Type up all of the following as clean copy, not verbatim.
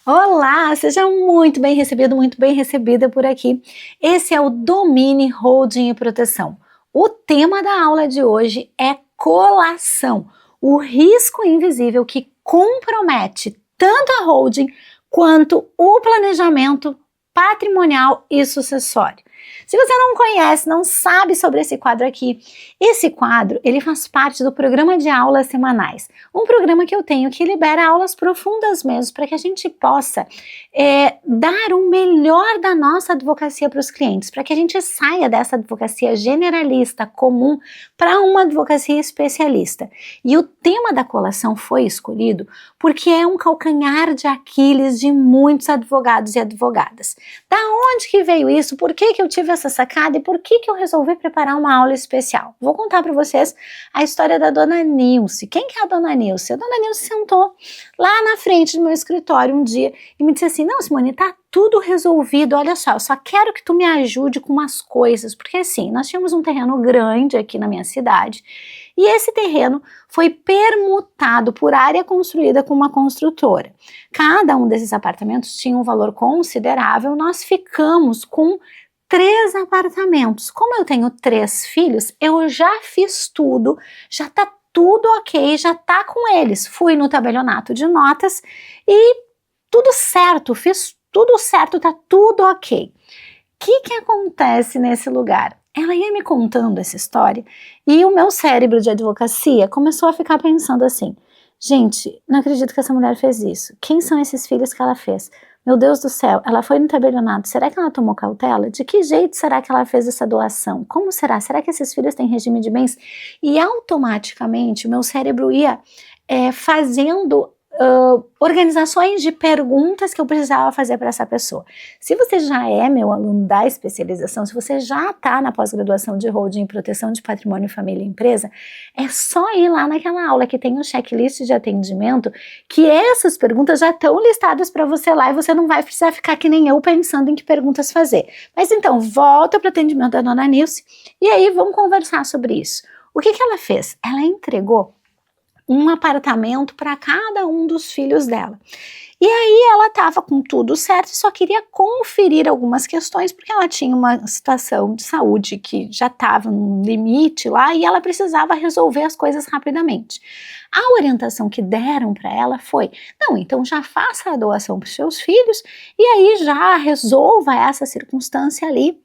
Olá, seja muito bem recebido, muito bem recebida por aqui. Esse é o Domine Holding e Proteção. O tema da aula de hoje é colação, o risco invisível que compromete tanto a holding quanto o planejamento patrimonial e sucessório. Se você não conhece, não sabe sobre esse quadro aqui, esse quadro ele faz parte do programa de aulas semanais. Um programa que eu tenho que libera aulas profundas mesmo, para que a gente possa dar o melhor da nossa advocacia para os clientes, para que a gente saia dessa advocacia generalista, comum, para uma advocacia especialista. E o tema da colação foi escolhido porque é um calcanhar de Aquiles de muitos advogados e advogadas. Da onde que veio isso? Por que eu tive essa sacada e por que eu resolvi preparar uma aula especial? Vou contar para vocês a história da dona Nilce. Quem que é a dona Nilce? A dona Nilce sentou lá na frente do meu escritório um dia e me disse assim: não, Simone, tá tudo resolvido, olha só, eu só quero que tu me ajude com umas coisas, porque assim, nós tínhamos um terreno grande aqui na minha cidade e esse terreno foi permutado por área construída com uma construtora. Cada um desses apartamentos tinha um valor considerável, nós ficamos com 3 apartamentos. Como eu tenho 3 filhos, eu já fiz tudo, já tá tudo ok, já tá com eles. Fui no tabelionato de notas e tudo certo, fiz tudo certo, tá tudo ok. O que acontece nesse lugar? Ela ia me contando essa história e o meu cérebro de advocacia começou a ficar pensando assim: gente, não acredito que essa mulher fez isso. Quem são esses filhos que ela fez? Meu Deus do céu, ela foi no tabelionato, será que ela tomou cautela? De que jeito será que ela fez essa doação? Como será? Será que esses filhos têm regime de bens? E automaticamente o meu cérebro ia fazendo organizações de perguntas que eu precisava fazer para essa pessoa. Se você já é meu aluno da especialização, se você já está na pós-graduação de holding e proteção de patrimônio, família e empresa, é só ir lá naquela aula que tem um checklist de atendimento, que essas perguntas já estão listadas para você lá e você não vai precisar ficar que nem eu pensando em que perguntas fazer. Mas então, volta para o atendimento da dona Nilce e aí vamos conversar sobre isso. O que ela fez? Ela entregou um apartamento para cada um dos filhos dela. E aí ela estava com tudo certo e só queria conferir algumas questões, porque ela tinha uma situação de saúde que já estava no limite lá e ela precisava resolver as coisas rapidamente. A orientação que deram para ela foi: não, então já faça a doação para os seus filhos e aí já resolva essa circunstância ali.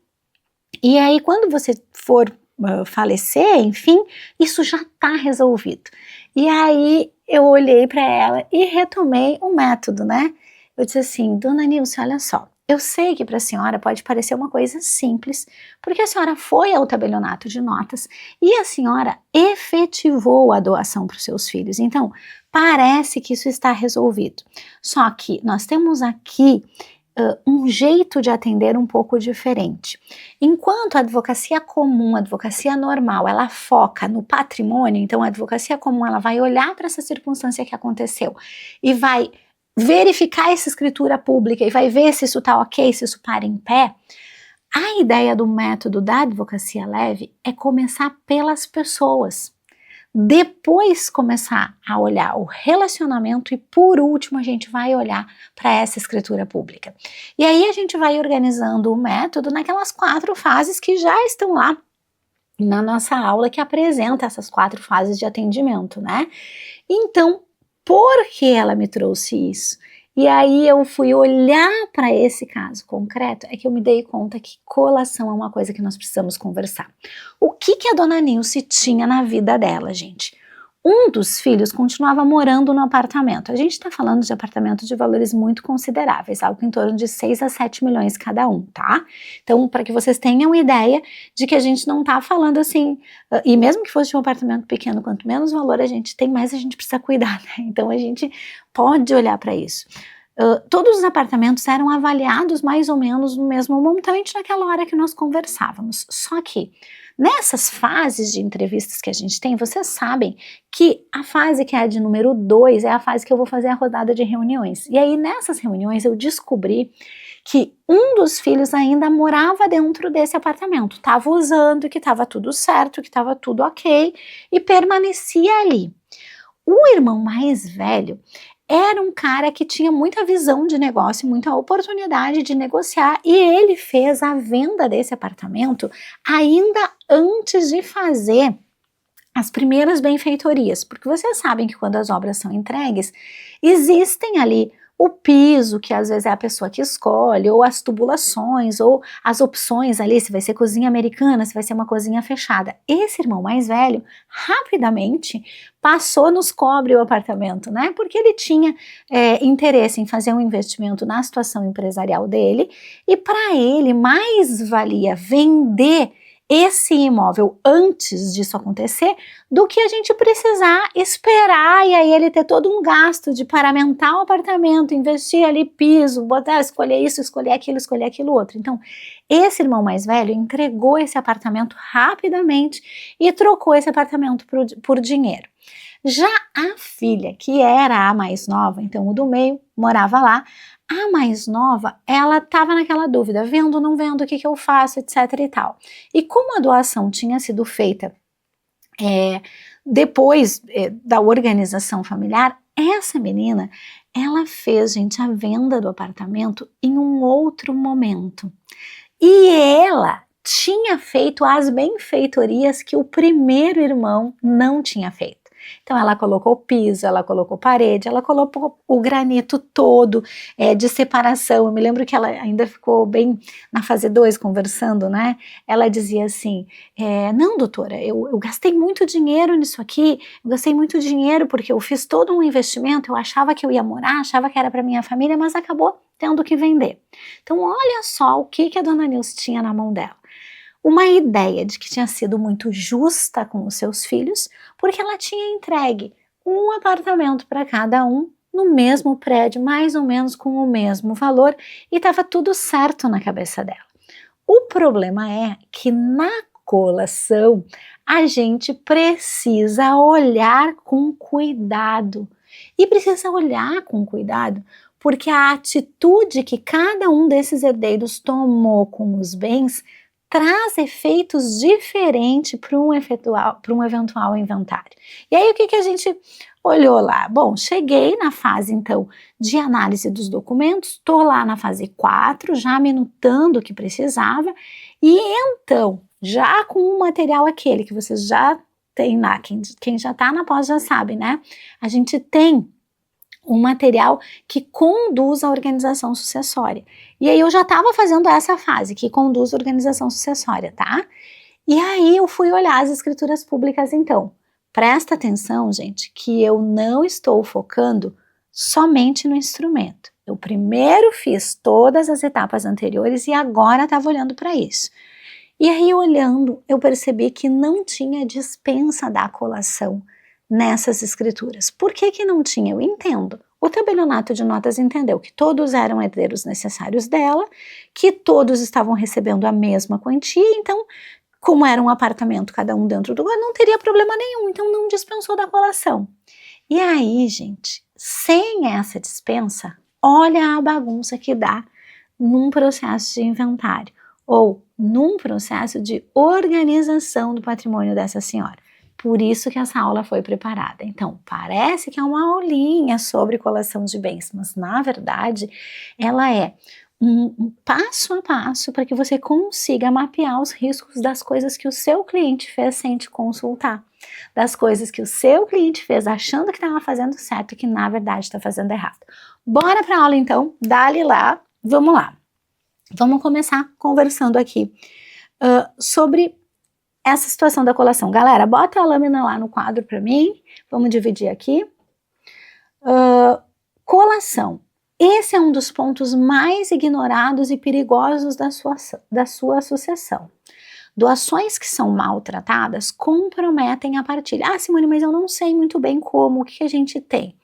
E aí quando você for falecer, enfim, isso já está resolvido. E aí eu olhei para ela e retomei o método, né? Eu disse assim: dona Nilce, olha só, eu sei que para a senhora pode parecer uma coisa simples, porque a senhora foi ao tabelionato de notas e a senhora efetivou a doação para os seus filhos. Então, parece que isso está resolvido. Só que nós temos aqui um jeito de atender um pouco diferente. Enquanto a advocacia comum, a advocacia normal, ela foca no patrimônio, então a advocacia comum ela vai olhar para essa circunstância que aconteceu e vai verificar essa escritura pública e vai ver se isso está ok, se isso para em pé. A ideia do método da advocacia leve é começar pelas pessoas. Depois começar a olhar o relacionamento e por último a gente vai olhar para essa escritura pública. E aí a gente vai organizando o método naquelas 4 fases que já estão lá na nossa aula que apresenta essas 4 fases de atendimento, né? Então, por que ela me trouxe isso? E aí eu fui olhar para esse caso concreto, é que eu me dei conta que colação é uma coisa que nós precisamos conversar. O que a dona Nilce tinha na vida dela, gente? Um dos filhos continuava morando no apartamento. A gente está falando de apartamentos de valores muito consideráveis, algo em torno de 6 a 7 milhões cada um, tá? Então, para que vocês tenham ideia de que a gente não está falando assim, e mesmo que fosse de um apartamento pequeno, quanto menos valor a gente tem, mais a gente precisa cuidar, né? Então, a gente pode olhar para isso. Todos os apartamentos eram avaliados mais ou menos no mesmo montante naquela hora que nós conversávamos. Só que nessas fases de entrevistas que a gente tem, vocês sabem que a fase que é a de número 2 é a fase que eu vou fazer a rodada de reuniões. E aí nessas reuniões eu descobri que um dos filhos ainda morava dentro desse apartamento, estava usando, que estava tudo certo, que estava tudo ok e permanecia ali. O irmão mais velho era um cara que tinha muita visão de negócio, muita oportunidade de negociar, e ele fez a venda desse apartamento ainda antes de fazer as primeiras benfeitorias, porque vocês sabem que quando as obras são entregues, existem ali o piso, que às vezes é a pessoa que escolhe, ou as tubulações, ou as opções ali, se vai ser cozinha americana, se vai ser uma cozinha fechada. Esse irmão mais velho, rapidamente, passou nos cobre o apartamento, né? Porque ele tinha interesse em fazer um investimento na situação empresarial dele, e para ele mais valia vender esse imóvel antes disso acontecer do que a gente precisar esperar e aí ele ter todo um gasto de paramentar o apartamento, investir ali piso, botar, escolher isso, escolher aquilo outro. Então, esse irmão mais velho entregou esse apartamento rapidamente e trocou esse apartamento por dinheiro. Já a filha, que era a mais nova, então o do meio, morava lá. A mais nova, ela estava naquela dúvida, vendo ou não vendo, o que eu faço, etc e tal. E como a doação tinha sido feita depois da organização familiar, essa menina, ela fez, gente, a venda do apartamento em um outro momento. E ela tinha feito as benfeitorias que o primeiro irmão não tinha feito. Então ela colocou piso, ela colocou parede, ela colocou o granito todo de separação. Eu me lembro que ela ainda ficou bem na fase 2 conversando, né? Ela dizia assim, não doutora, eu gastei muito dinheiro nisso aqui, eu gastei muito dinheiro porque eu fiz todo um investimento, eu achava que eu ia morar, achava que era para minha família, mas acabou tendo que vender. Então olha só o que a dona Nilce tinha na mão dela. Uma ideia de que tinha sido muito justa com os seus filhos, porque ela tinha entregue um apartamento para cada um no mesmo prédio, mais ou menos com o mesmo valor, e estava tudo certo na cabeça dela. O problema é que na colação a gente precisa olhar com cuidado. E precisa olhar com cuidado porque a atitude que cada um desses herdeiros tomou com os bens traz efeitos diferentes para um eventual inventário. E aí o que a gente olhou lá? Bom, cheguei na fase então de análise dos documentos, estou lá na fase 4, já minutando o que precisava, e então, já com o material aquele que vocês já têm lá, quem já está na pós já sabe, né? A gente tem um material que conduz à organização sucessória. E aí eu já estava fazendo essa fase, que conduz à organização sucessória, tá? E aí eu fui olhar as escrituras públicas então. Presta atenção, gente, que eu não estou focando somente no instrumento. Eu primeiro fiz todas as etapas anteriores e agora estava olhando para isso. E aí olhando, eu percebi que não tinha dispensa da colação nessas escrituras. Por que não tinha? Eu entendo. O tabelionato de notas entendeu que todos eram herdeiros necessários dela, que todos estavam recebendo a mesma quantia, então, como era um apartamento, cada um dentro do outro, não teria problema nenhum, então não dispensou da colação. E aí, gente, sem essa dispensa, olha a bagunça que dá num processo de inventário, ou num processo de organização do patrimônio dessa senhora. Por isso que essa aula foi preparada. Então, parece que é uma aulinha sobre colação de bens, mas na verdade ela é um passo a passo para que você consiga mapear os riscos das coisas que o seu cliente fez sem te consultar, das coisas que o seu cliente fez achando que estava fazendo certo e que na verdade está fazendo errado. Bora para a aula então, dá-lhe lá, vamos lá. Vamos começar conversando aqui sobre essa situação da colação. Galera, bota a lâmina lá no quadro para mim, vamos dividir aqui. Colação. Esse é um dos pontos mais ignorados e perigosos da sua sucessão. Doações que são maltratadas comprometem a partilha. Ah, Simone, mas eu não sei muito bem como, o que a gente tem?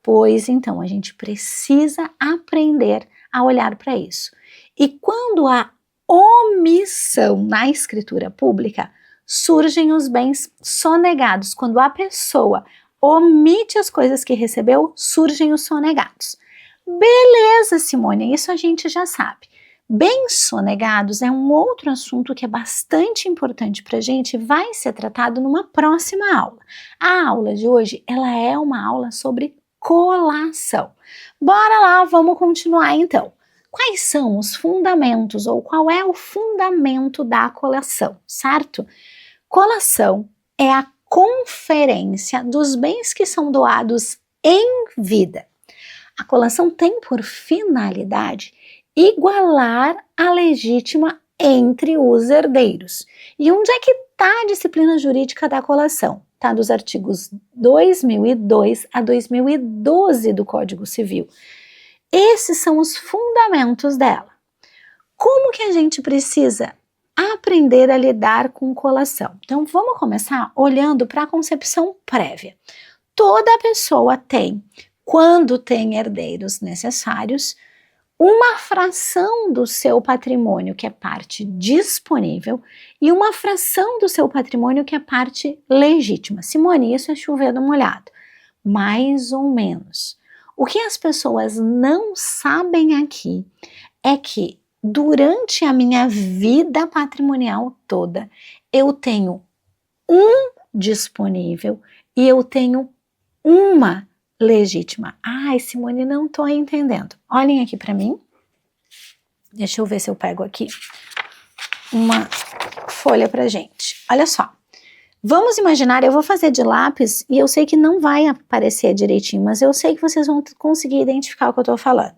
Pois então, a gente precisa aprender a olhar para isso. E quando há omissão na escritura pública, surgem os bens sonegados. Quando a pessoa omite as coisas que recebeu, surgem os sonegados. Beleza, Simone, isso a gente já sabe. Bens sonegados é um outro assunto que é bastante importante para a gente e vai ser tratado numa próxima aula. A aula de hoje, ela é uma aula sobre colação. Bora lá, vamos continuar então. Quais são os fundamentos ou qual é o fundamento da colação, certo? Colação é a conferência dos bens que são doados em vida. A colação tem por finalidade igualar a legítima entre os herdeiros. E onde é que está a disciplina jurídica da colação? Está dos artigos 2002 a 2012 do Código Civil. Esses são os fundamentos dela. Como que a gente precisa aprender a lidar com colação? Então, vamos começar olhando para a concepção prévia. Toda pessoa tem, quando tem herdeiros necessários, uma fração do seu patrimônio que é parte disponível e uma fração do seu patrimônio que é parte legítima. Simone, isso é chover no molhado. Mais ou menos. O que as pessoas não sabem aqui é que durante a minha vida patrimonial toda, eu tenho um disponível e eu tenho uma legítima. Ai, Simone, não estou entendendo. Olhem aqui para mim. Deixa eu ver se eu pego aqui uma folha pra gente. Olha só. Vamos imaginar, eu vou fazer de lápis e eu sei que não vai aparecer direitinho, mas eu sei que vocês vão conseguir identificar o que eu tô falando.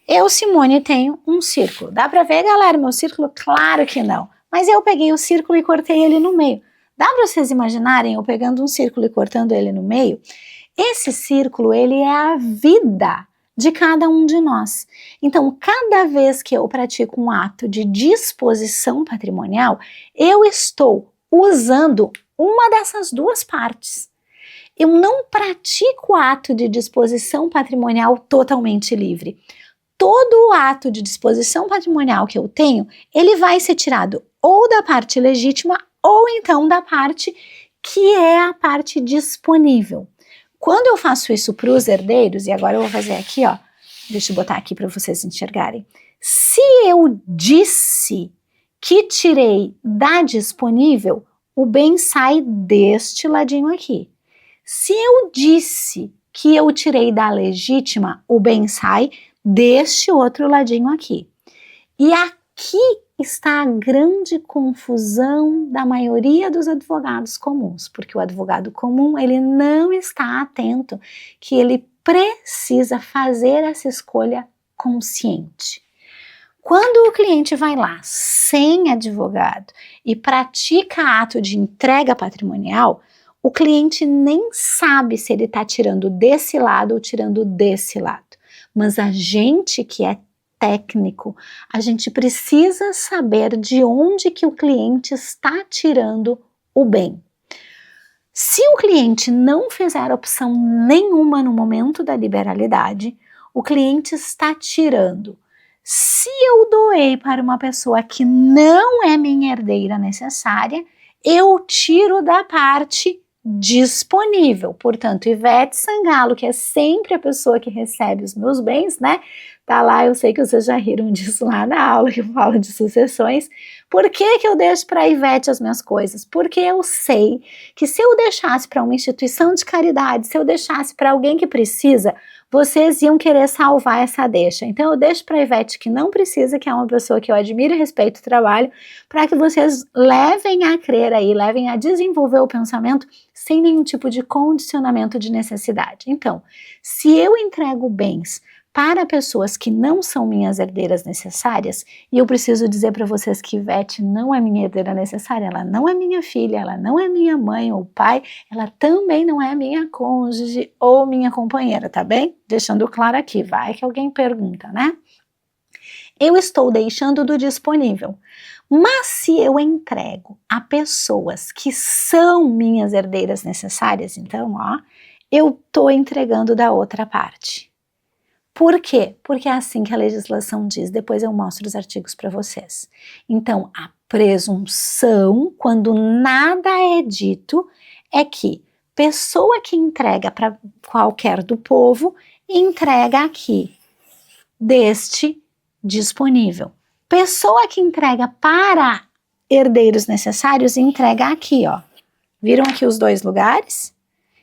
Eu, Simone, tenho um círculo. Dá pra ver, galera, meu círculo? Claro que não. Mas eu peguei o círculo e cortei ele no meio. Dá pra vocês imaginarem eu pegando um círculo e cortando ele no meio? Esse círculo, ele é a vida de cada um de nós. Então, cada vez que eu pratico um ato de disposição patrimonial, eu estou usando uma dessas duas partes. Eu não pratico o ato de disposição patrimonial totalmente livre. Todo o ato de disposição patrimonial que eu tenho, ele vai ser tirado ou da parte legítima ou então da parte que é a parte disponível. Quando eu faço isso para os herdeiros, e agora eu vou fazer aqui, ó, deixa eu botar aqui para vocês enxergarem. Se eu disse que tirei da disponível, o bem sai deste ladinho aqui. Se eu disse que eu tirei da legítima, o bem sai deste outro ladinho aqui. E aqui está a grande confusão da maioria dos advogados comuns, porque o advogado comum, ele não está atento que ele precisa fazer essa escolha consciente. Quando o cliente vai lá sem advogado e pratica ato de entrega patrimonial, o cliente nem sabe se ele está tirando desse lado ou tirando desse lado. Mas a gente que é técnico, a gente precisa saber de onde que o cliente está tirando o bem. Se o cliente não fizer opção nenhuma no momento da liberalidade, o cliente está tirando. Se eu doei para uma pessoa que não é minha herdeira necessária, eu tiro da parte disponível. Portanto, Ivete Sangalo, que é sempre a pessoa que recebe os meus bens, né? Tá lá, eu sei que vocês já riram disso lá na aula que eu falo de sucessões. Por que que eu deixo para a Ivete as minhas coisas? Porque eu sei que se eu deixasse para uma instituição de caridade, se eu deixasse para alguém que precisa, vocês iam querer salvar essa deixa. Então eu deixo para a Ivete que não precisa, que é uma pessoa que eu admiro e respeito o trabalho, para que vocês levem a crer aí, levem a desenvolver o pensamento sem nenhum tipo de condicionamento de necessidade. Então, se eu entrego bens para pessoas que não são minhas herdeiras necessárias, e eu preciso dizer para vocês que Ivete não é minha herdeira necessária, ela não é minha filha, ela não é minha mãe ou pai, ela também não é minha cônjuge ou minha companheira, tá bem? Deixando claro aqui, vai que alguém pergunta, né? Eu estou deixando do disponível, mas se eu entrego a pessoas que são minhas herdeiras necessárias, então, ó, eu estou entregando da outra parte. Por quê? Porque é assim que a legislação diz, depois eu mostro os artigos para vocês. Então, a presunção, quando nada é dito, é que pessoa que entrega para qualquer do povo, entrega aqui, deste disponível. Pessoa que entrega para herdeiros necessários, entrega aqui, ó. Viram aqui os dois lugares?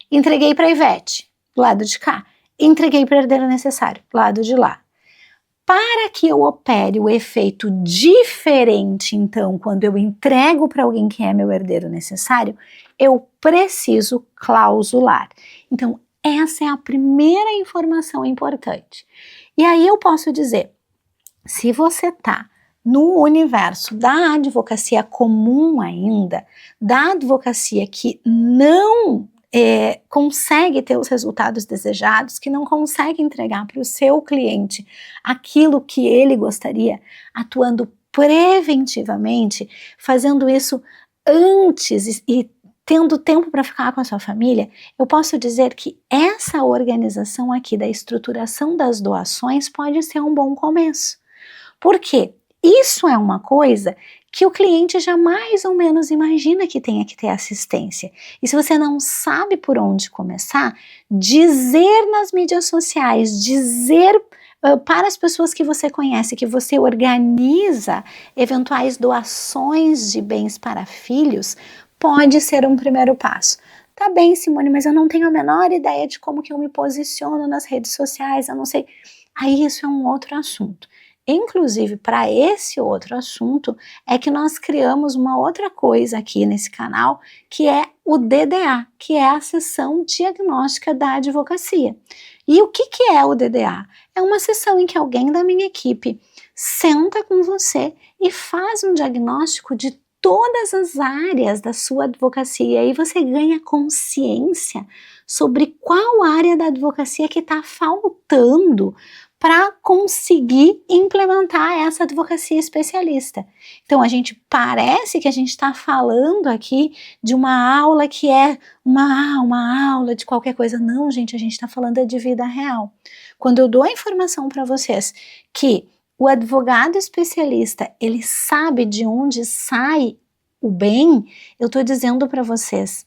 Entreguei para Ivete, do lado de cá. entreguei para o herdeiro necessário, lado de lá. Para que eu opere o efeito diferente, então, quando eu entrego para alguém que é meu herdeiro necessário, eu preciso clausular. Então, essa é a primeira informação importante. E aí eu posso dizer, se você está no universo da advocacia comum ainda, da advocacia que não consegue ter os resultados desejados, que não consegue entregar para o seu cliente aquilo que ele gostaria, atuando preventivamente, fazendo isso antes e tendo tempo para ficar com a sua família, eu posso dizer que essa organização aqui da estruturação das doações pode ser um bom começo. Por quê? Isso é uma coisa que o cliente já mais ou menos imagina que tenha que ter assistência. E se você não sabe por onde começar, dizer nas mídias sociais, dizer para as pessoas que você conhece que você organiza eventuais doações de bens para filhos, pode ser um primeiro passo. Tá bem, Simone, mas eu não tenho a menor ideia de como que eu me posiciono nas redes sociais, eu não sei. Aí isso é um outro assunto. Inclusive, para esse outro assunto, é que nós criamos uma outra coisa aqui nesse canal, que é o DDA, que é a sessão diagnóstica da advocacia. E o que é o DDA? É uma sessão em que alguém da minha equipe senta com você e faz um diagnóstico de todas as áreas da sua advocacia, e aí você ganha consciência sobre qual área da advocacia que está faltando para conseguir implementar essa advocacia especialista. Então, a gente parece que a gente está falando aqui de uma aula que é uma aula de qualquer coisa. Não, gente, a gente está falando de vida real. Quando eu dou a informação para vocês que o advogado especialista, ele sabe de onde sai o bem, eu estou dizendo para vocês,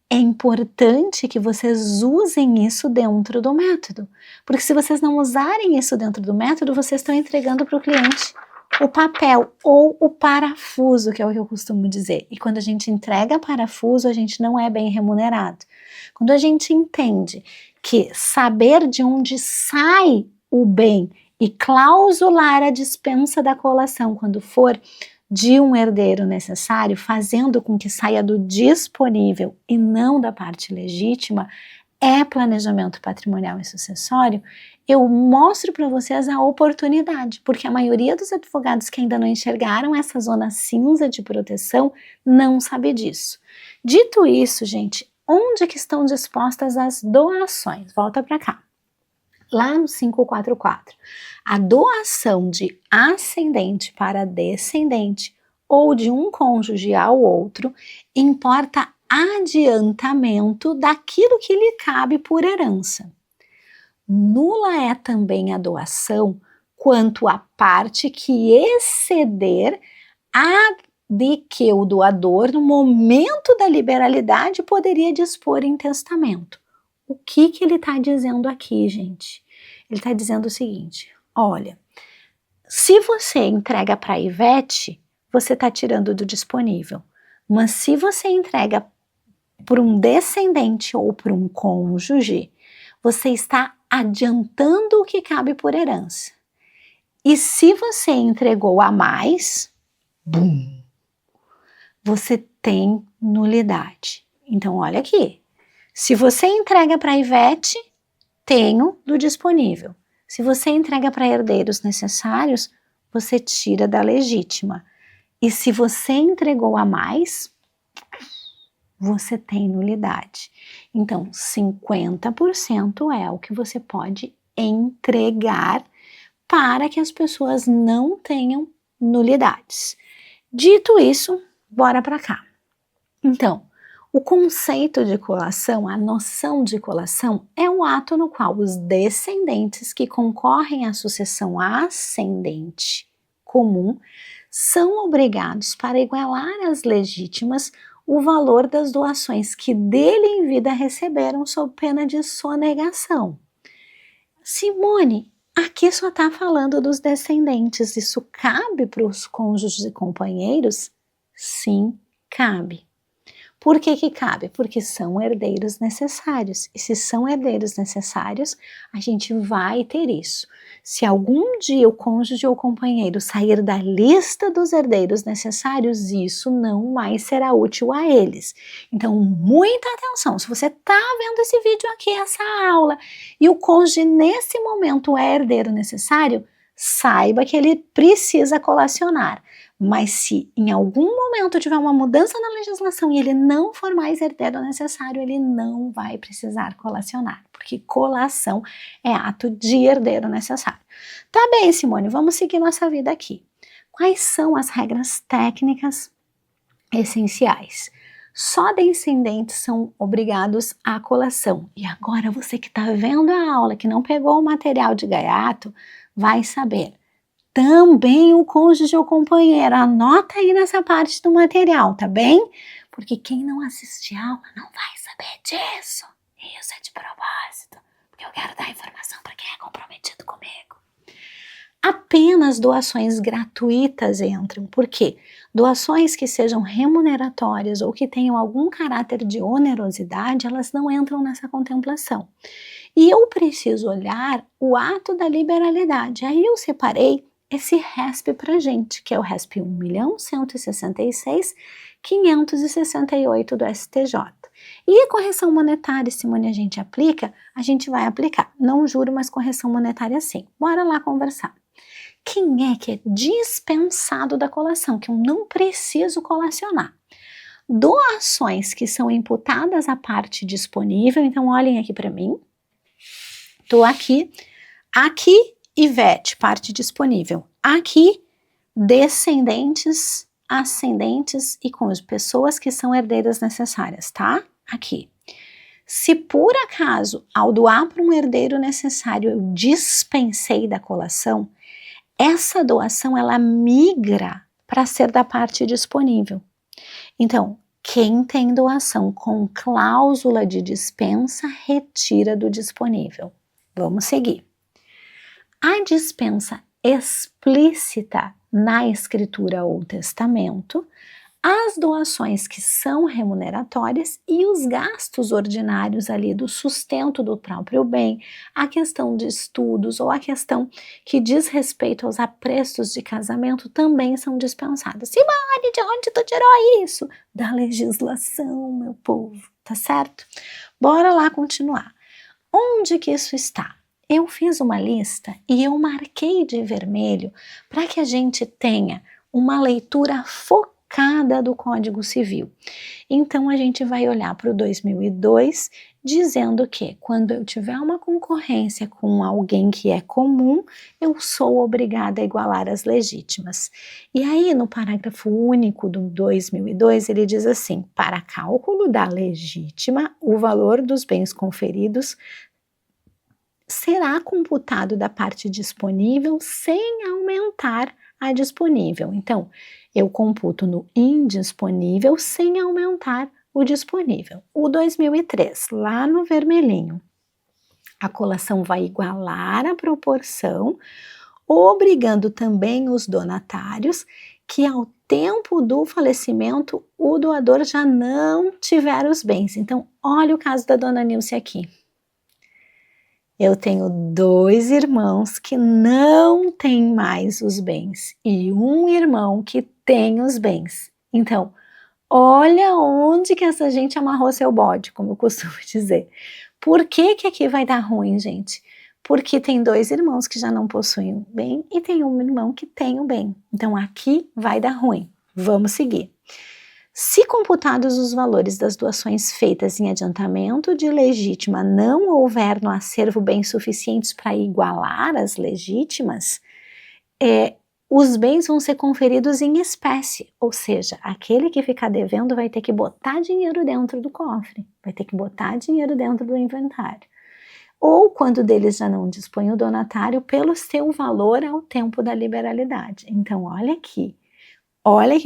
é importante que vocês usem isso dentro do método, porque se vocês não usarem isso dentro do método, vocês estão entregando para o cliente o papel ou o parafuso, que é o que eu costumo dizer. E quando a gente entrega parafuso, a gente não é bem remunerado. Quando a gente entende que saber de onde sai o bem e clausular a dispensa da colação quando for de um herdeiro necessário, fazendo com que saia do disponível e não da parte legítima, é planejamento patrimonial e sucessório, eu mostro para vocês a oportunidade, porque a maioria dos advogados que ainda não enxergaram essa zona cinza de proteção não sabe disso. Dito isso, gente, onde que estão dispostas as doações? Volta para cá. Lá no 544, a doação de ascendente para descendente ou de um cônjuge ao outro importa adiantamento daquilo que lhe cabe por herança. Nula é também a doação quanto à parte que exceder a de que o doador, no momento da liberalidade, poderia dispor em testamento. O que ele está dizendo aqui, gente? Ele está dizendo o seguinte, olha, se você entrega para a Ivete, você está tirando do disponível, mas se você entrega por um descendente ou por um cônjuge, você está adiantando o que cabe por herança. E se você entregou a mais, bum, você tem nulidade. Então, olha aqui, se você entrega para a Ivete, tenho do disponível. Se você entrega para herdeiros necessários, você tira da legítima. E se você entregou a mais, você tem nulidade. Então, 50% é o que você pode entregar para que as pessoas não tenham nulidades. Dito isso, bora para cá. Então, o conceito de colação, a noção de colação, é um ato no qual os descendentes que concorrem à sucessão ascendente comum são obrigados, para igualar às legítimas, o valor das doações que dele em vida receberam sob pena de sonegação. Simone, aqui só está falando dos descendentes, isso cabe para os cônjuges e companheiros? Sim, cabe. Por que que cabe? Porque são herdeiros necessários. E se são herdeiros necessários, a gente vai ter isso. Se algum dia o cônjuge ou companheiro sair da lista dos herdeiros necessários, isso não mais será útil a eles. Então, muita atenção. Se você está vendo esse vídeo aqui, essa aula, e o cônjuge nesse momento é herdeiro necessário, saiba que ele precisa colacionar. Mas se em algum momento tiver uma mudança na legislação e ele não for mais herdeiro necessário, ele não vai precisar colacionar, porque colação é ato de herdeiro necessário. Tá bem, Simone, vamos seguir nossa vida aqui. Quais são as regras técnicas essenciais? Só descendentes são obrigados à colação. E agora você que está vendo a aula, que não pegou o material de gaiato, vai saber. Também o cônjuge ou companheiro, anota aí nessa parte do material, tá bem? Porque quem não assiste a aula não vai saber disso. Isso é de propósito, porque eu quero dar informação para quem é comprometido comigo. Apenas doações gratuitas entram, por quê? Doações que sejam remuneratórias ou que tenham algum caráter de onerosidade, elas não entram nessa contemplação. E eu preciso olhar o ato da liberalidade. Aí eu separei esse RESP para gente, que é o RESP 1.166.568 do STJ. E a correção monetária, Simone, a gente aplica? A gente vai aplicar. Não juro, mas correção monetária sim. Bora lá conversar. Quem é que é dispensado da colação, que eu não preciso colacionar? Doações que são imputadas à parte disponível, então olhem aqui para mim. Estou aqui, Ivete, parte disponível. Aqui, descendentes, ascendentes e cônjuge, pessoas que são herdeiras necessárias, tá? Aqui. Se por acaso, ao doar para um herdeiro necessário, eu dispensei da colação, essa doação, ela migra para ser da parte disponível. Então, quem tem doação com cláusula de dispensa, retira do disponível. Vamos seguir. A dispensa explícita na escritura ou testamento, as doações que são remuneratórias e os gastos ordinários ali do sustento do próprio bem, a questão de estudos ou a questão que diz respeito aos aprestos de casamento também são dispensadas. Simone, de onde tu tirou isso? Da legislação, meu povo, tá certo? Bora lá continuar. Onde que isso está? Eu fiz uma lista e eu marquei de vermelho para que a gente tenha uma leitura focada do Código Civil. Então, a gente vai olhar para o 2002, dizendo que quando eu tiver uma concorrência com alguém que é comum, eu sou obrigada a igualar as legítimas. E aí, no parágrafo único do 2002, ele diz assim: para cálculo da legítima, o valor dos bens conferidos será computado da parte disponível sem aumentar a disponível. Então, eu computo no indisponível sem aumentar o disponível. O 2003, lá no vermelhinho, a colação vai igualar a proporção, obrigando também os donatários que ao tempo do falecimento o doador já não tiver os bens. Então, olha o caso da dona Nilce aqui. Eu tenho 2 irmãos que não têm mais os bens e um irmão que tem os bens. Então, olha onde que essa gente amarrou seu bode, como eu costumo dizer. Por que que aqui vai dar ruim, gente? Porque tem 2 irmãos que já não possuem o bem e tem um irmão que tem o bem. Então, aqui vai dar ruim. Vamos seguir. Se computados os valores das doações feitas em adiantamento de legítima não houver no acervo bens suficientes para igualar as legítimas, os bens vão ser conferidos em espécie, ou seja, aquele que ficar devendo vai ter que botar dinheiro dentro do cofre, vai ter que botar dinheiro dentro do inventário. Ou quando deles já não dispõe o donatário, pelo seu valor ao tempo da liberalidade. Então, olha aqui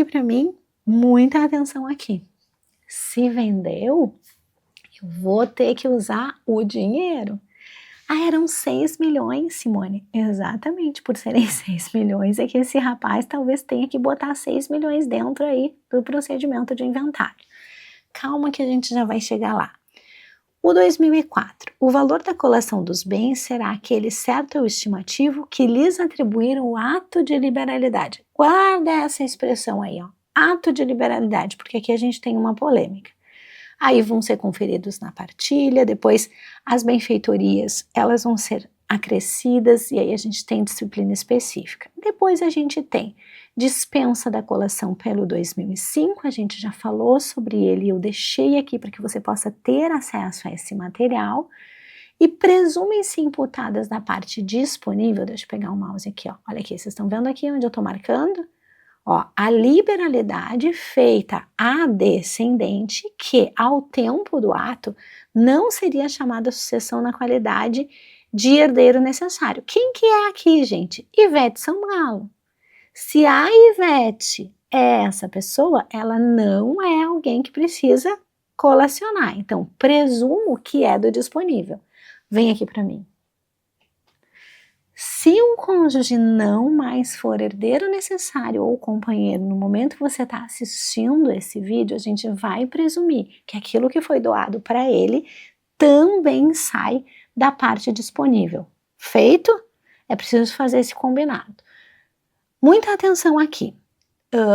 para mim. Muita atenção aqui. Se vendeu, eu vou ter que usar o dinheiro. Eram 6 milhões, Simone. Exatamente, por serem 6 milhões é que esse rapaz talvez tenha que botar 6 milhões dentro aí do procedimento de inventário. calma que a gente já vai chegar lá. O 2004. O valor da colação dos bens será aquele certo ou estimativo que lhes atribuir o ato de liberalidade. Guarda essa expressão aí, ó. Ato de liberalidade, porque aqui a gente tem uma polêmica. Aí vão ser conferidos na partilha, depois as benfeitorias, elas vão ser acrescidas e aí a gente tem disciplina específica. Depois a gente tem dispensa da colação pelo 2005, a gente já falou sobre ele, eu deixei aqui para que você possa ter acesso a esse material. E presumem-se imputadas da parte disponível, deixa eu pegar o mouse aqui, ó, olha aqui, vocês estão vendo aqui onde eu estou marcando? Ó, a liberalidade feita a descendente que, ao tempo do ato, não seria chamada sucessão na qualidade de herdeiro necessário. Quem que é aqui, gente? Ivete Sangalo. Se a Ivete é essa pessoa, ela não é alguém que precisa colacionar. Então, presumo que é do disponível. Vem aqui para mim. Se um cônjuge não mais for herdeiro necessário ou companheiro no momento que você está assistindo esse vídeo, a gente vai presumir que aquilo que foi doado para ele também sai da parte disponível. Feito? É preciso fazer esse combinado. Muita atenção aqui.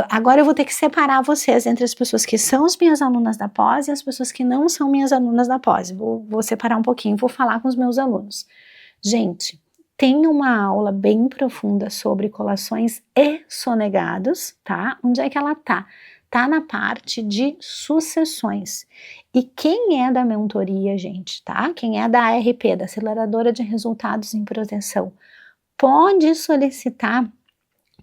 Agora eu vou ter que separar vocês entre as pessoas que são as minhas alunas da pós e as pessoas que não são minhas alunas da pós. Vou separar um pouquinho, vou falar com os meus alunos. Gente, tem uma aula bem profunda sobre colações e sonegados, tá? Onde é que ela tá? Tá na parte de sucessões. E quem é da mentoria, gente, tá? Quem é da ARP, da Aceleradora de Resultados em Proteção, pode solicitar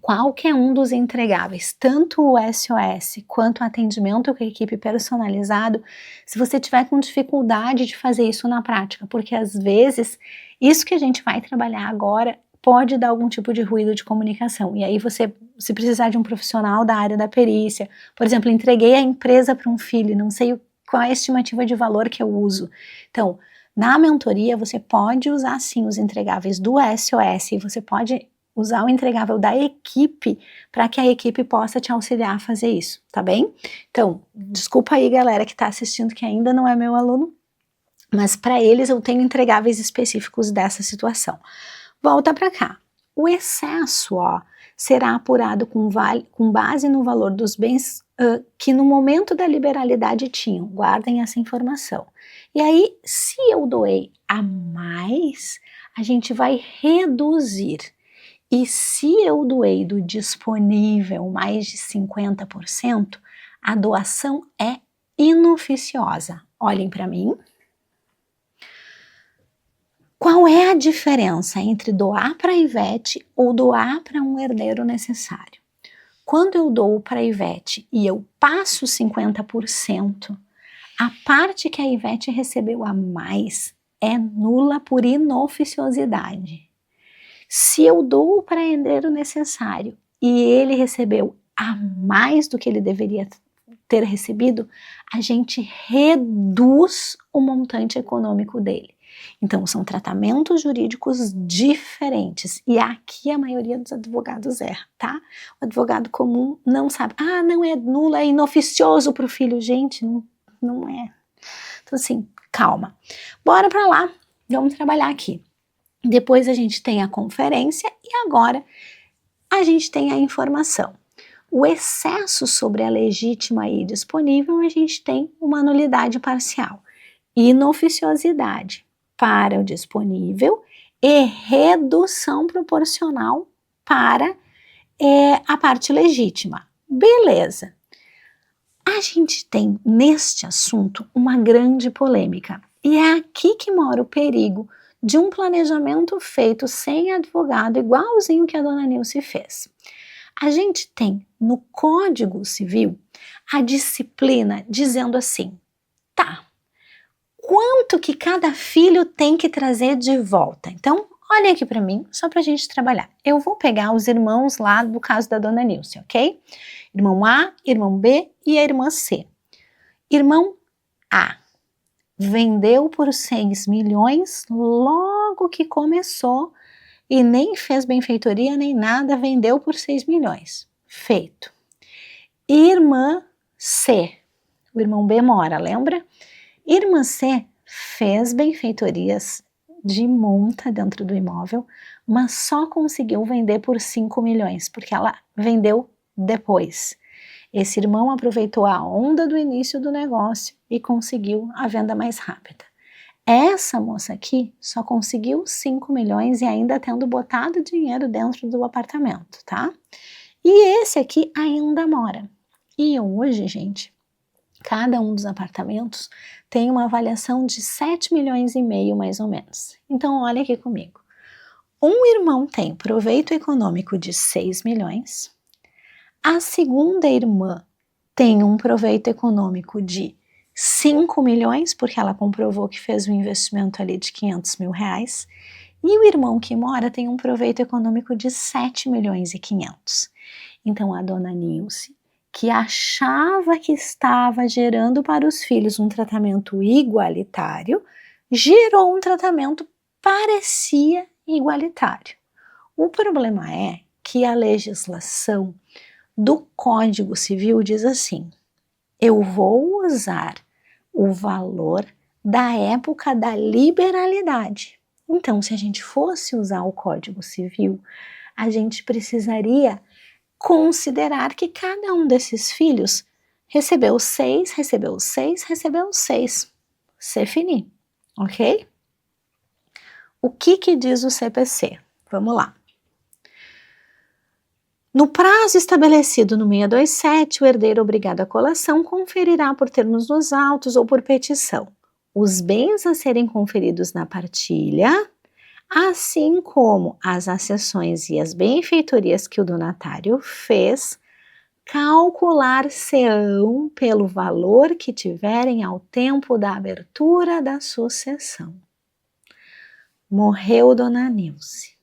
qualquer um dos entregáveis, tanto o SOS quanto o atendimento com a equipe personalizado, se você tiver com dificuldade de fazer isso na prática, porque às vezes isso que a gente vai trabalhar agora pode dar algum tipo de ruído de comunicação, e aí você, se precisar de um profissional da área da perícia, por exemplo, entreguei a empresa para um filho, não sei qual é a estimativa de valor que eu uso, então, na mentoria você pode usar sim os entregáveis do SOS, e você pode usar o entregável da equipe para que a equipe possa te auxiliar a fazer isso, tá bem? Então, desculpa aí galera que está assistindo que ainda não é meu aluno, mas para eles eu tenho entregáveis específicos dessa situação. Volta para cá. O excesso, ó, será apurado com base no valor dos bens que no momento da liberalidade tinham. Guardem essa informação. E aí, se eu doei a mais, a gente vai reduzir. E se eu doei do disponível mais de 50%, a doação é inoficiosa. Olhem para mim. Qual é a diferença entre doar para a Ivete ou doar para um herdeiro necessário? Quando eu dou para a Ivete e eu passo 50%, a parte que a Ivete recebeu a mais é nula por inoficiosidade. Se eu dou para herdeiro necessário e ele recebeu a mais do que ele deveria ter recebido, a gente reduz o montante econômico dele. Então, são tratamentos jurídicos diferentes. E aqui a maioria dos advogados erra, tá? O advogado comum não sabe. Ah, não é nula, é inoficioso para o filho. Gente, não é. Então, assim, calma. Bora para lá. Vamos trabalhar aqui. Depois a gente tem a conferência e agora a gente tem a informação. O excesso sobre a legítima e disponível, a gente tem uma nulidade parcial. Inoficiosidade para o disponível e redução proporcional para a parte legítima. Beleza. A gente tem neste assunto uma grande polêmica e é aqui que mora o perigo de um planejamento feito sem advogado, igualzinho que a dona Nilce fez. A gente tem no Código Civil a disciplina dizendo assim, tá, quanto que cada filho tem que trazer de volta? Então, olhem aqui para mim, só para a gente trabalhar. Eu vou pegar os irmãos lá do caso da dona Nilce, ok? Irmão A, irmão B e a irmã C. Irmão A vendeu por 6 milhões logo que começou e nem fez benfeitoria nem nada, vendeu por 6 milhões. Feito. Irmã C o irmão B mora, lembra? Irmã C fez benfeitorias de monta dentro do imóvel, mas só conseguiu vender por 5 milhões, porque ela vendeu depois. Esse irmão aproveitou a onda do início do negócio e conseguiu a venda mais rápida. Essa moça aqui só conseguiu 5 milhões e ainda tendo botado dinheiro dentro do apartamento, tá? E esse aqui ainda mora. E hoje, gente, cada um dos apartamentos tem uma avaliação de 7 milhões e meio, mais ou menos. Então, olha aqui comigo. Um irmão tem proveito econômico de 6 milhões, a segunda irmã tem um proveito econômico de 5 milhões, porque ela comprovou que fez um investimento ali de 500 mil reais, e o irmão que mora tem um proveito econômico de 7 milhões e 500. Então, a dona Nilce, que achava que estava gerando para os filhos um tratamento igualitário, gerou um tratamento parecia igualitário. O problema é que a legislação do Código Civil diz assim: eu vou usar o valor da época da liberalidade. Então, se a gente fosse usar o Código Civil, a gente precisaria considerar que cada um desses filhos recebeu 6, recebeu 6, recebeu 6. C'est fini, ok? O que diz o CPC? Vamos lá. No prazo estabelecido no 627, o herdeiro obrigado à colação conferirá por termos nos autos ou por petição os bens a serem conferidos na partilha, assim como as acessões e as benfeitorias que o donatário fez, calcular-se-ão pelo valor que tiverem ao tempo da abertura da sucessão. Morreu Dona Nilce.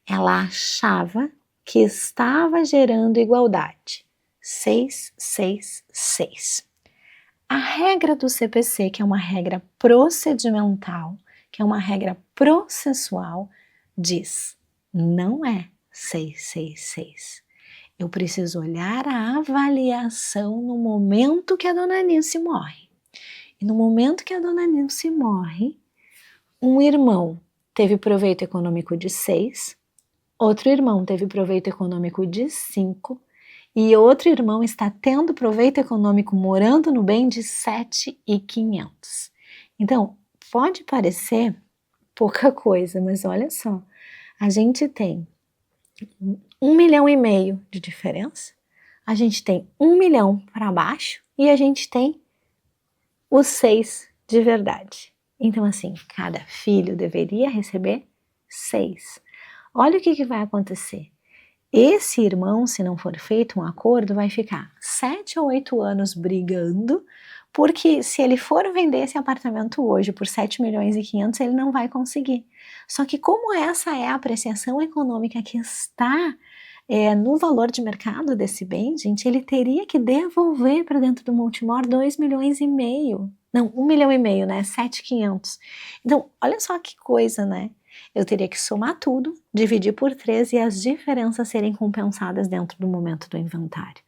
Ela achava que estava gerando igualdade. 6, 6, 6. A regra do CPC, que é uma regra procedimental, que é uma regra processual, diz: não é 6, 6, 6. Eu preciso olhar a avaliação no momento que a Dona Nilce morre. E no momento que a Dona Nilce morre, um irmão teve proveito econômico de 6, outro irmão teve proveito econômico de 5 e outro irmão está tendo proveito econômico morando no bem de 7.500. Então, pode parecer pouca coisa, mas olha só, a gente tem 1,5 milhão de diferença, a gente tem 1 milhão para baixo e a gente tem os 6 de verdade. Então, assim, cada filho deveria receber 6. Olha o que vai acontecer. Esse irmão, se não for feito um acordo, vai ficar 7 ou 8 anos brigando, porque se ele for vender esse apartamento hoje por 7 milhões e 500, ele não vai conseguir. Só que como essa é a apreciação econômica que está no valor de mercado desse bem, gente, ele teria que devolver para dentro do Multimor 2 milhões e meio. Não, 1 milhão e meio, né? 7.500. Então, olha só que coisa, né? Eu teria que somar tudo, dividir por 3 e as diferenças serem compensadas dentro do momento do inventário.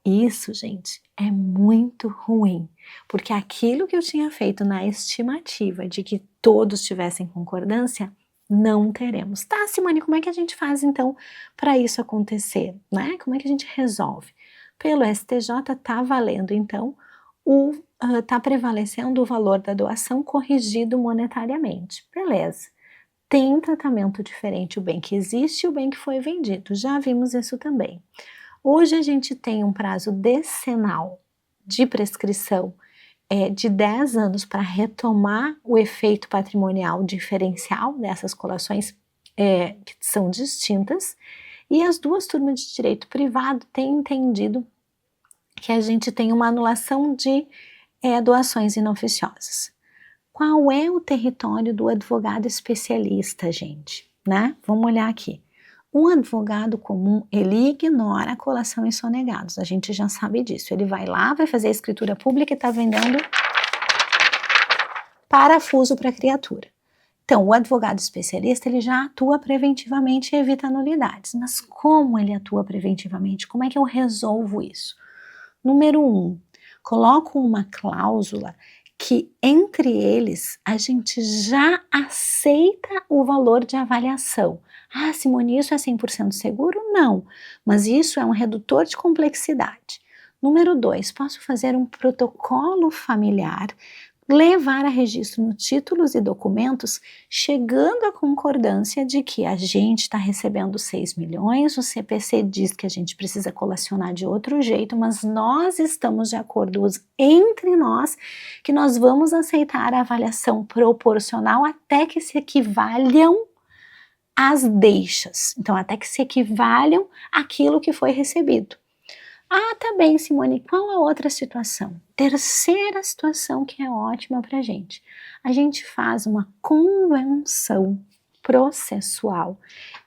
Isso, gente, é muito ruim, porque aquilo que eu tinha feito na estimativa de que todos tivessem concordância, não teremos. Tá, Simone, como é que a gente faz então para isso acontecer, né? Como é que a gente resolve? Pelo STJ tá valendo então tá prevalecendo o valor da doação corrigido monetariamente. Beleza. Tem tratamento diferente o bem que existe e o bem que foi vendido. Já vimos isso também. Hoje a gente tem um prazo decenal de prescrição de 10 anos para retomar o efeito patrimonial diferencial dessas colações que são distintas, e as duas turmas de direito privado têm entendido que a gente tem uma anulação de doações inoficiosas. Qual é o território do advogado especialista, gente? Né? Vamos olhar aqui. Um advogado comum, ele ignora a colação e sonegados, a gente já sabe disso. Ele vai lá, vai fazer a escritura pública e está vendendo parafuso para a criatura. Então, o advogado especialista, ele já atua preventivamente e evita nulidades. Mas como ele atua preventivamente? Como é que eu resolvo isso? Número 1, Coloco uma cláusula que entre eles a gente já aceita o valor de avaliação. Ah, Simone, isso é 100% seguro? Não, mas isso é um redutor de complexidade. Número 2, posso fazer um protocolo familiar, levar a registro no títulos e documentos, chegando à concordância de que a gente está recebendo 6 milhões, o CPC diz que a gente precisa colacionar de outro jeito, mas nós estamos de acordo entre nós que nós vamos aceitar a avaliação proporcional até que se equivalham às deixas, então até que se equivalham àquilo que foi recebido. Ah, tá bem, Simone, qual a outra situação? Terceira situação que é ótima pra gente. A gente faz uma convenção processual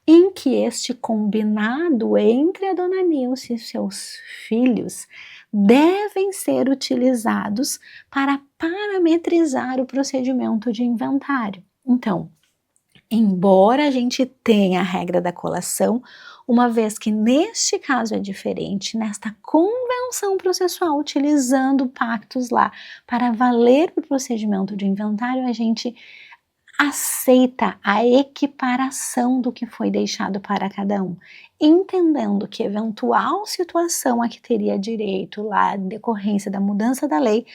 em que este combinado entre a dona Nilce e seus filhos devem ser utilizados para parametrizar o procedimento de inventário. Então, embora a gente tenha a regra da colação, uma vez que neste caso é diferente, nesta convenção processual, utilizando pactos lá para valer o procedimento de inventário, a gente aceita a equiparação do que foi deixado para cada um, entendendo que eventual situação a que teria direito lá, decorrência da mudança da lei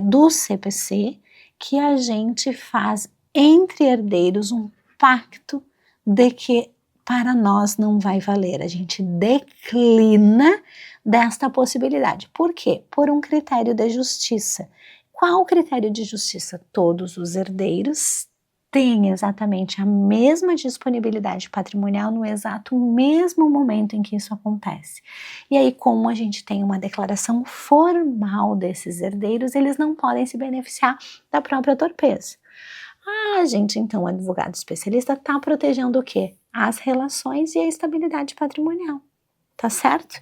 do CPC, que a gente faz entre herdeiros um pacto de que para nós não vai valer, a gente declina desta possibilidade. Por quê? Por um critério de justiça. Qual o critério de justiça? Todos os herdeiros têm exatamente a mesma disponibilidade patrimonial no exato mesmo momento em que isso acontece. E aí, como a gente tem uma declaração formal desses herdeiros, eles não podem se beneficiar da própria torpeza. Ah, gente, então o advogado especialista está protegendo o quê? As relações e a estabilidade patrimonial, tá certo?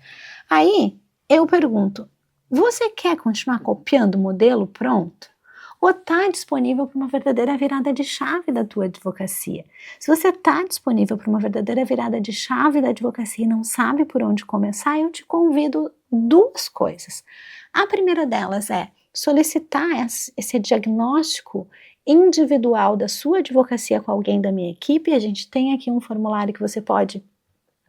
Aí eu pergunto, você quer continuar copiando o modelo pronto? Ou está disponível para uma verdadeira virada de chave da tua advocacia? Se você está disponível para uma verdadeira virada de chave da advocacia e não sabe por onde começar, eu te convido duas coisas. A primeira delas é solicitar esse diagnóstico individual da sua advocacia com alguém da minha equipe. A gente tem aqui um formulário que você pode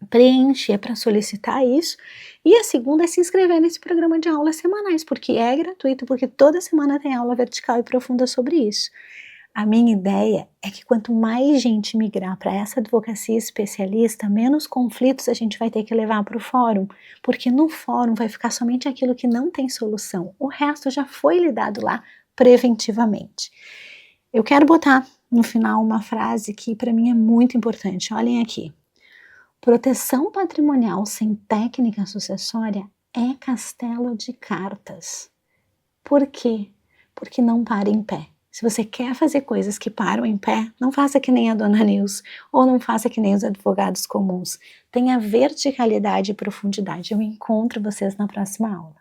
preencher para solicitar isso. E a segunda é se inscrever nesse programa de aulas semanais, porque é gratuito, porque toda semana tem aula vertical e profunda sobre isso. A minha ideia é que quanto mais gente migrar para essa advocacia especialista, menos conflitos a gente vai ter que levar para o fórum, porque no fórum vai ficar somente aquilo que não tem solução. O resto já foi lidado lá preventivamente. Eu quero botar no final uma frase que para mim é muito importante. Olhem aqui. Proteção patrimonial sem técnica sucessória é castelo de cartas. Por quê? Porque não para em pé. Se você quer fazer coisas que param em pé, não faça que nem a dona Nilce, ou não faça que nem os advogados comuns. Tenha verticalidade e profundidade. Eu encontro vocês na próxima aula.